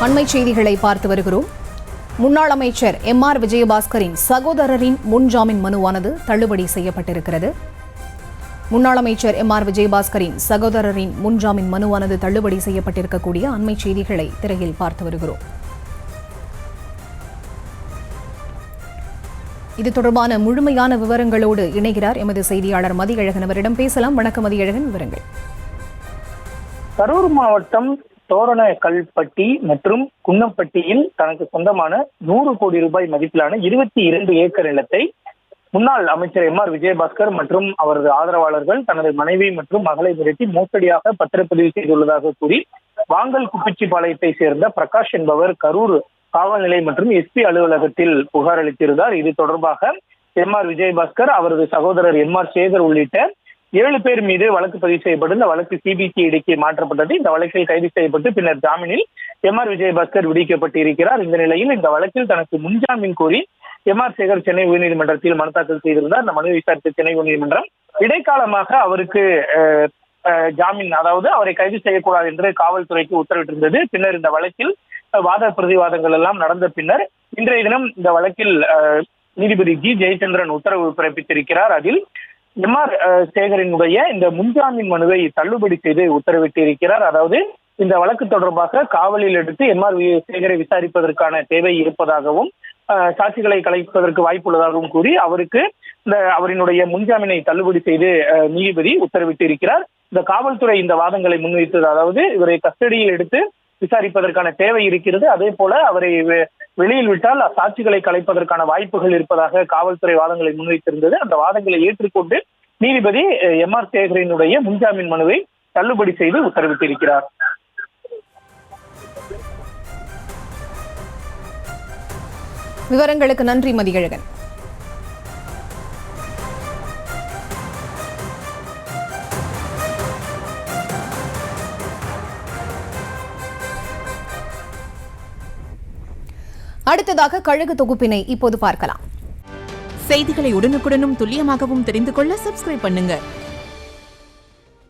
அண்மை செய்திகளை பார்த்து வருகிறோம். முன்னாள் அமைச்சர் எம்.ஆர். விஜயபாஸ்கரின் சகோதரரின் முன்ஜாமீன் மனுவானது தள்ளுபடி செய்யப்பட்டிருக்கிறது. முன்னாள் அமைச்சர் எம்.ஆர். விஜயபாஸ்கரின் சகோதரரின் முன்ஜாமீன் மனுவானது தள்ளுபடி செய்யப்பட்டிருக்கக்கூடிய அண்மை செய்திகளை திரையில் பார்த்து வருகிறோம். இது தொடர்பான முழுமையான விவரங்களோடு இணைகிறார் எமது செய்தியாளர் மதியழகன். அவரிடம் பேசலாம். வணக்கம் மதியழகன், விவரங்கள். கரூர் மாவட்டம் தோரணக்கல்பட்டி மற்றும் குன்னப்பட்டியில் தனக்கு சொந்தமான 100 கோடி ரூபாய் மதிப்பிலான 22 ஏக்கர் நிலத்தை முன்னாள் அமைச்சர் எம்.ஆர். விஜயபாஸ்கர் மற்றும் அவரது ஆதரவாளர்கள் தனது மனைவி மற்றும் மகளை மிரட்டி மோசடியாக பத்திரப்பதிவு செய்துள்ளதாக கூறி வாங்கல் குப்பிச்சிபாளையத்தை சேர்ந்த பிரகாஷ் என்பவர் கரூர் காவல் நிலையம் மற்றும் எஸ்பி அலுவலகத்தில் புகார் அளித்திருந்தார். இது தொடர்பாக எம்.ஆர். விஜயபாஸ்கர், அவரது சகோதரர் எம்.ஆர். சேகர் உள்ளிட்ட 7 பேர் மீது வழக்கு பதிவு செய்யப்பட்டு இந்த வழக்கு சிபிசிஐடிக்கு மாற்றப்பட்டது. இந்த வழக்கில் கைது செய்யப்பட்டு பின்னர் ஜாமீனில் எம்.ஆர். விஜயபாஸ்கர் விடுவிக்கப்பட்டிருக்கிறார். இந்த நிலையில் இந்த வழக்கில் தனக்கு முன்ஜாமீன் கோரி எம்.ஆர். சேகர் சென்னை உயர்நீதிமன்றத்தில் மனு தாக்கல் செய்திருந்தார். அந்த மனு விசாரித்த சென்னை உயர்நீதிமன்றம் இடைக்காலமாக அவருக்கு ஜாமீன், அதாவது அவரை கைது செய்யக்கூடாது என்று காவல்துறைக்கு உத்தரவிட்டிருந்தது. பின்னர் இந்த வழக்கில் வாத பிரதிவாதங்கள் எல்லாம் நடந்த பின்னர் இன்றைய தினம் இந்த வழக்கில் நீதிபதி ஜி ஜெயச்சந்திரன் உத்தரவு பிறப்பித்திருக்கிறார். அதில் எம்.ஆர். சேகரினுடைய இந்த முன்ஜாமீன் மனுவை தள்ளுபடி செய்து உத்தரவிட்டிருக்கிறார். அதாவது இந்த வழக்கு தொடர்பாக காவலில் எடுத்து எம்.ஆர். சேகரை விசாரிப்பதற்கான தேவை இருப்பதாகவும் சாட்சிகளை கலைப்பதற்கு வாய்ப்புள்ளதாகவும் கூறி அவருக்கு அவரினுடைய முன்ஜாமீனை தள்ளுபடி செய்து நீதிபதி உத்தரவிட்டு இருக்கிறார். இந்த காவல்துறை இந்த வாதங்களை முன்வைத்தது, அதாவது இவரை கஸ்டடியில் எடுத்து விசாரிப்பதற்கான தேவை இருக்கிறது, அதே போல அவரை வெளியில் விட்டால் சாட்சிகளை கலைப்பதற்கான வாய்ப்புகள் இருப்பதாக காவல்துறை வாதங்களை முன்வைத்திருந்தது. அந்த வாதங்களை ஏற்றுக்கொண்டு நீதிபதி எம்.ஆர். சேகரினுடைய முன்ஜாமீன் மனுவை தள்ளுபடி செய்து உத்தரவிட்டிருக்கிறார். விவரங்களுக்கு நன்றி மதியழகன். அடுத்ததாக கழக தொகுப்பினை இப்போது பார்க்கலாம். செய்திகளை உடனுக்குடனும் துல்லியமாகவும் தெரிந்து கொள்ள சப்ஸ்கிரைப் பண்ணுங்க.